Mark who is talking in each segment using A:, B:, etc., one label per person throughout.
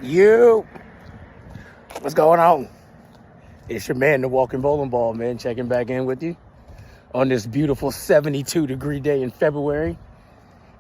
A: You, what's going on? It's your man, the walking bowling ball, man, checking back in with you on this beautiful 72-degree day in February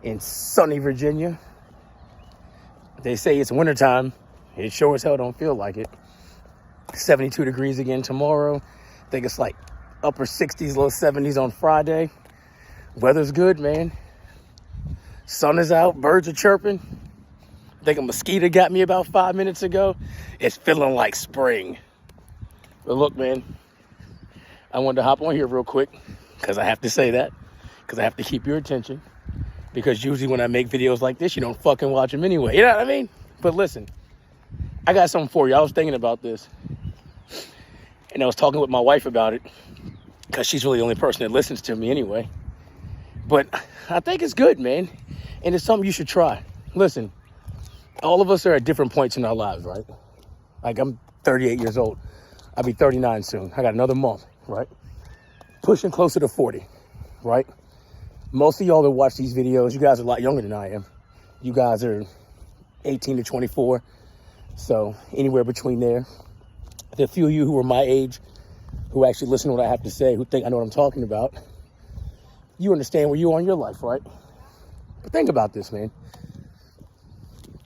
A: in sunny Virginia. They say it's wintertime. It sure as hell don't feel like it. 72 degrees again tomorrow. I think it's like upper 60s, low 70s on Friday. Weather's good, man. Sun is out, birds are chirping. I think a mosquito got me about 5 minutes ago. It's feeling like spring. But look, man, I wanted to hop on here real quick because I have to say that, because I have to keep your attention, because usually when I make videos like this, you don't fucking watch them anyway. You know what I mean? But listen, I got something for you. I was thinking about this, and I was talking with my wife about it because she's really the only person that listens to me anyway. But I think it's good, man, and it's something you should try. Listen. All of us are at different points in our lives, right? Like, I'm 38 years old. I'll be 39 soon. I got another month, right? Pushing closer to 40, right? Most of y'all that watch these videos, you guys are a lot younger than I am. You guys are 18 to 24. So anywhere between there. The few of you who are my age, who actually listen to what I have to say, who think I know what I'm talking about, you understand where you are in your life, right? But think about this, man.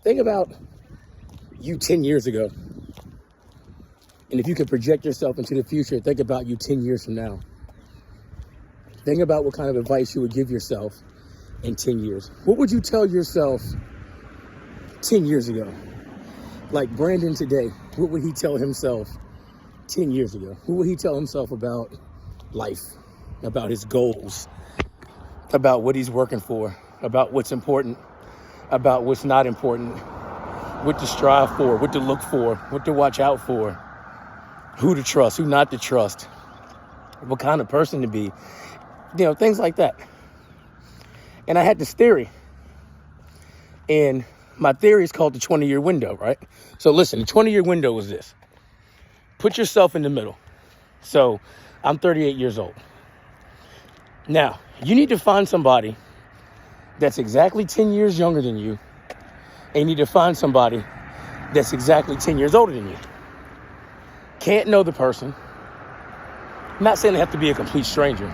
A: Think about you 10 years ago. And if you could project yourself into the future, think about you 10 years from now. Think about what kind of advice you would give yourself in 10 years. What would you tell yourself 10 years ago? Like Brandon today, what would he tell himself 10 years ago? What would he tell himself about life, about his goals, about what he's working for, about what's important, about what's not important, what to strive for, what to look for, what to watch out for, who to trust, who not to trust, what kind of person to be, you know, things like that. And I had this theory, and my theory is called the 20-year window, right? So listen, the 20-year window is this. Put yourself in the middle. So I'm 38 years old. Now, you need to find somebody that's exactly 10 years younger than you, and you need to find somebody that's exactly 10 years older than you. Can't know the person. I'm not saying they have to be a complete stranger.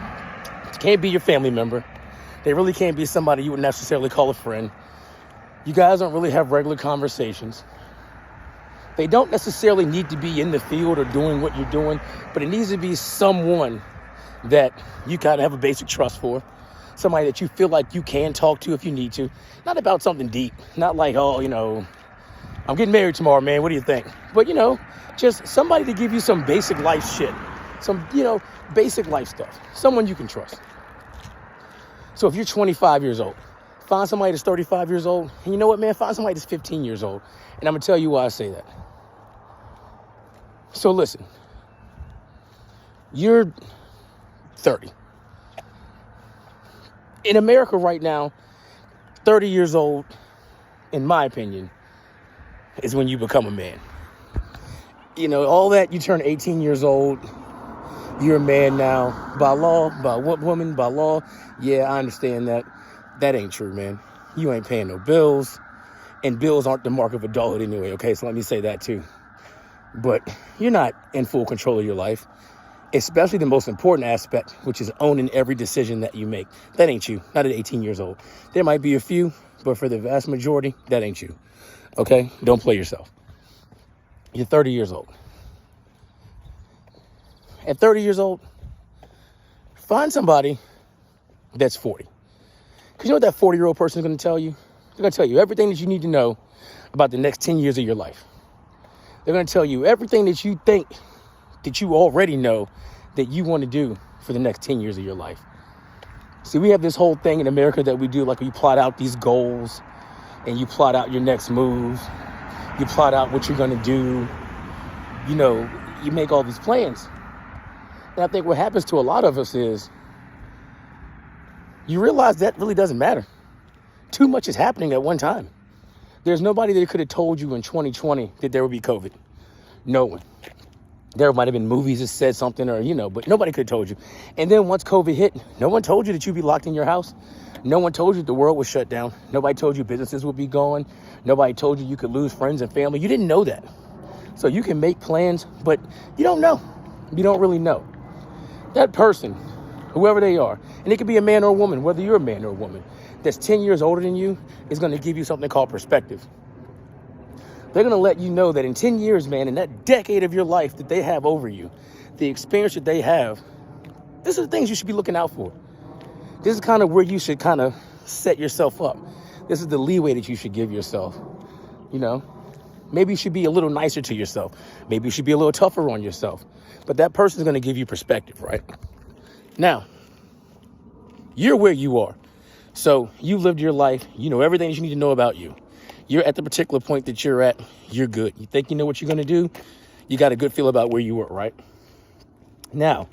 A: Can't be your family member. They really can't be somebody you would necessarily call a friend. You guys don't really have regular conversations. They don't necessarily need to be in the field or doing what you're doing, but it needs to be someone that you kind of have a basic trust for. Somebody that you feel like you can talk to if you need to. Not about something deep. Not like, oh, you know, I'm getting married tomorrow, man. What do you think? But, you know, just somebody to give you some basic life shit. Some, you know, basic life stuff. Someone you can trust. So if you're 25 years old, find somebody that's 35 years old. And you know what, man? Find somebody that's 15 years old. And I'm going to tell you why I say that. So listen. You're 30. In America right now, 30 years old, in my opinion, is when you become a man. You know, all that, you turn 18 years old, you're a man now. By law, by woman, by law, yeah, I understand that. That ain't true, man. You ain't paying no bills, and bills aren't the mark of adulthood anyway, okay? So let me say that too. But you're not in full control of your life. Especially the most important aspect, which is owning every decision that you make. That ain't you, not at 18 years old. There might be a few, but for the vast majority, that ain't you. Okay? Don't play yourself. You're 30 years old. At 30 years old, find somebody that's 40. Because you know what that 40-year-old person is going to tell you? They're going to tell you everything that you need to know about the next 10 years of your life. They're going to tell you everything that you think that you already know that you want to do for the next 10 years of your life. See, we have this whole thing in America that we do, like you plot out these goals and you plot out your next move. You plot out what you're going to do. You know, you make all these plans. And I think what happens to a lot of us is you realize that really doesn't matter. Too much is happening at one time. There's nobody that could have told you in 2020 that there would be COVID. No one. There might have been movies that said something or, you know, but nobody could have told you. And then once COVID hit, no one told you that you'd be locked in your house. No one told you the world was shut down. Nobody told you businesses would be gone. Nobody told you you could lose friends and family. You didn't know that. So you can make plans, but you don't know. You don't really know. That person, whoever they are, and it could be a man or a woman, whether you're a man or a woman, that's 10 years older than you, is going to give you something called perspective. They're going to let you know that in 10 years, man, in that decade of your life that they have over you, the experience that they have, these are the things you should be looking out for. This is kind of where you should kind of set yourself up. This is the leeway that you should give yourself. You know, maybe you should be a little nicer to yourself. Maybe you should be a little tougher on yourself. But that person is going to give you perspective, right? Now, you're where you are. So you lived your life. You know everything that you need to know about you. You're at the particular point that you're at. You're good. You think you know what you're going to do. You got a good feel about where you were, right? Now,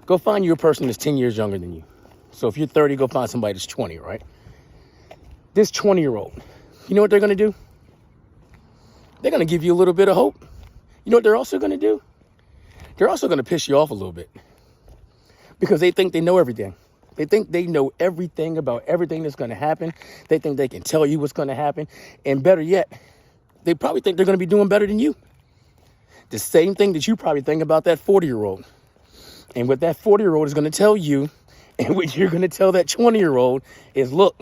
A: go find you a person that's 10 years younger than you. So if you're 30, go find somebody that's 20, right? This 20-year-old, you know what they're going to do? They're going to give you a little bit of hope. You know what they're also going to do? They're also going to piss you off a little bit because they think they know everything. They think they know everything about everything that's going to happen. They think they can tell you what's going to happen. And better yet, they probably think they're going to be doing better than you. The same thing that you probably think about that 40-year-old. And what that 40-year-old is going to tell you and what you're going to tell that 20-year-old is, look,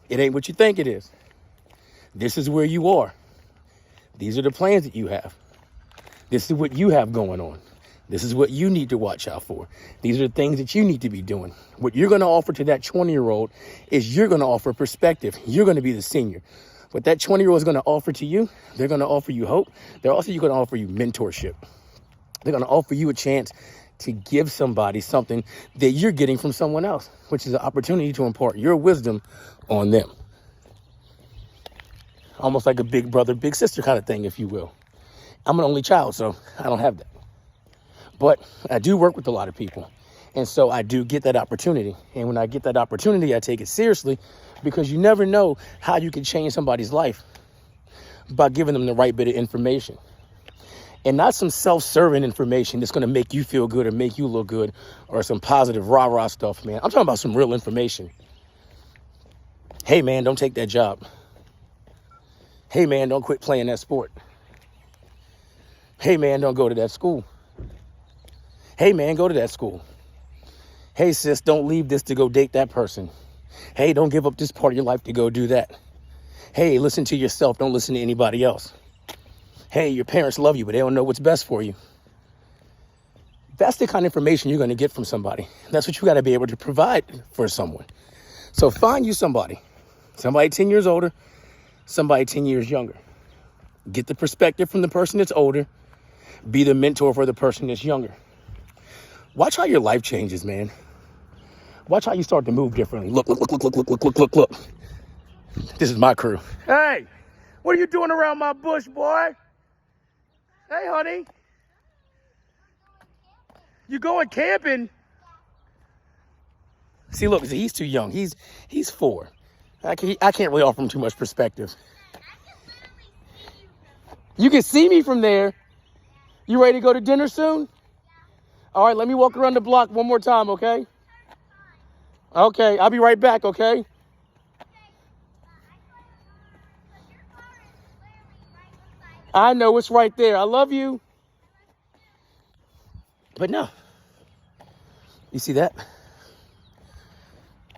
A: it ain't what you think it is. This is where you are. These are the plans that you have. This is what you have going on. This is what you need to watch out for. These are the things that you need to be doing. What you're going to offer to that 20-year-old is you're going to offer perspective. You're going to be the senior. What that 20-year-old is going to offer to you, they're going to offer you hope. They're also going to offer you mentorship. They're going to offer you a chance to give somebody something that you're getting from someone else, which is an opportunity to impart your wisdom on them. Almost like a big brother, big sister kind of thing, if you will. I'm an only child, so I don't have that. But I do work with a lot of people. And so I do get that opportunity. And when I get that opportunity, I take it seriously because you never know how you can change somebody's life by giving them the right bit of information. And not some self-serving information that's going to make you feel good or make you look good or some positive rah-rah stuff, man. I'm talking about some real information. Hey, man, don't take that job. Hey, man, don't quit playing that sport. Hey, man, don't go to that school. Hey, man, go to that school. Hey, sis, don't leave this to go date that person. Hey, don't give up this part of your life to go do that. Hey, listen to yourself. Don't listen to anybody else. Hey, your parents love you, but they don't know what's best for you. That's the kind of information you're going to get from somebody. That's what you got to be able to provide for someone. So find you somebody 10 years older, somebody 10 years younger. Get the perspective from the person that's older. Be the mentor for the person that's younger. Watch how your life changes, man. Watch how you start to move differently. Look. This is my crew. Hey, what are you doing around my bush, boy? Hey, honey. You going camping? See, look, he's too young. He's 4. I can't really offer him too much perspective. You can see me from there. You ready to go to dinner soon? All right, let me walk around the block one more time, okay? Okay, I'll be right back, okay? I know, it's right there. I love you. But no. You see that?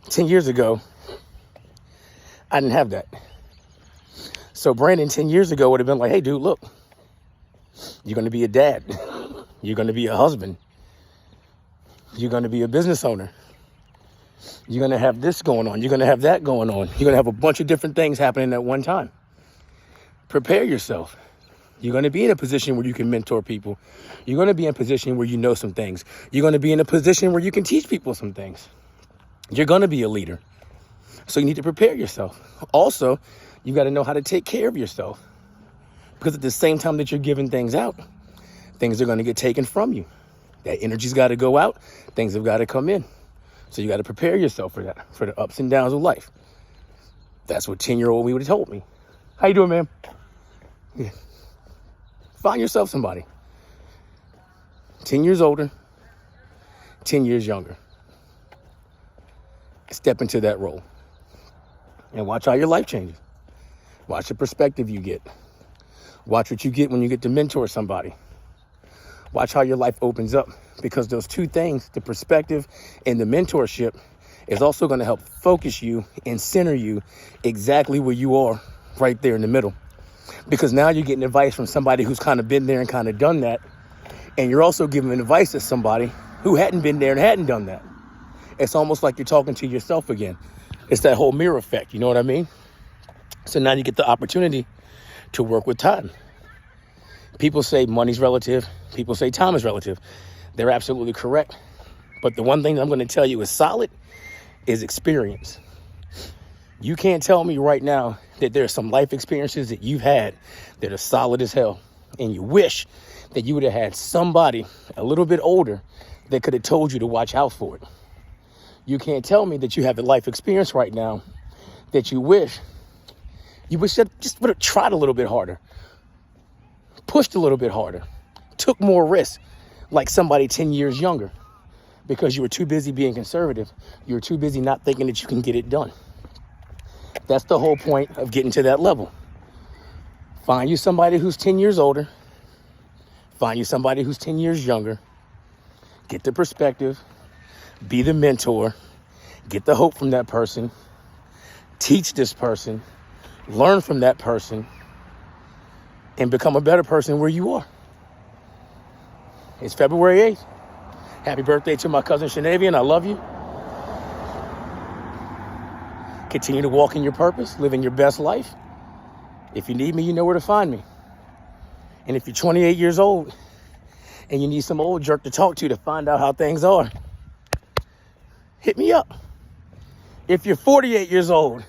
A: 10 years ago, I didn't have that. So Brandon 10 years ago would have been like, hey, dude, look. You're going to be a dad. You're going to be a husband. You're going to be a business owner. You're going to have this going on. You're going to have that going on. You're going to have a bunch of different things happening at one time. Prepare yourself. You're going to be in a position where you can mentor people. You're going to be in a position where you know some things. You're going to be in a position where you can teach people some things. You're going to be a leader. So you need to prepare yourself. Also, you got to know how to take care of yourself. Because at the same time that you're giving things out, things are going to get taken from you. That energy's got to go out. Things have got to come in. So you got to prepare yourself for that, for the ups and downs of life. That's what 10-year-old me would have told me. How you doing, man? Yeah. Find yourself somebody. 10 years older, 10 years younger. Step into that role and watch how your life changes. Watch the perspective you get. Watch what you get when you get to mentor somebody. Watch how your life opens up, because those two things, the perspective and the mentorship, is also going to help focus you and center you exactly where you are, right there in the middle. Because now you're getting advice from somebody who's kind of been there and kind of done that. And you're also giving advice to somebody who hadn't been there and hadn't done that. It's almost like you're talking to yourself again. It's that whole mirror effect. You know what I mean? So now you get the opportunity to work with time. People say money's relative. People say time is relative. They're absolutely correct. But the one thing that I'm going to tell you is solid is experience. You can't tell me right now that there's some life experiences that you've had that are solid as hell, and you wish that you would have had somebody a little bit older that could have told you to watch out for it. You can't tell me that you have a life experience right now that you wish that just would have tried a little bit harder, pushed a little bit harder, took more risks, like somebody 10 years younger, because you were too busy being conservative. You were too busy not thinking that you can get it done. That's the whole point of getting to that level. Find you somebody who's 10 years older. Find you somebody who's 10 years younger. Get the perspective. Be the mentor. Get the hope from that person. Teach this person. Learn from that person. And become a better person where you are. It's February 8th. Happy birthday to my cousin Shanavian. I love you. Continue to walk in your purpose, living your best life. If you need me, you know where to find me. And if you're 28 years old and you need some old jerk to talk to find out how things are, hit me up. If you're 48 years old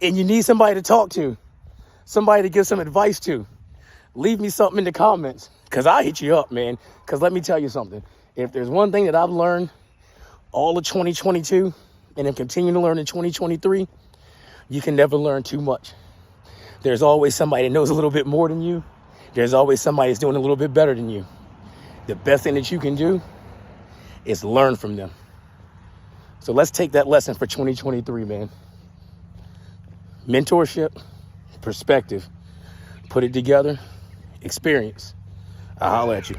A: and you need somebody to talk to, somebody to give some advice to, leave me something in the comments, because I'll hit you up, man. Because let me tell you something. If there's one thing that I've learned all of 2022 and am continuing to learn in 2023, you can never learn too much. There's always somebody that knows a little bit more than you. There's always somebody that's doing a little bit better than you. The best thing that you can do is learn from them. So let's take that lesson for 2023, man. Mentorship, perspective, put it together, experience. I'll holler at you.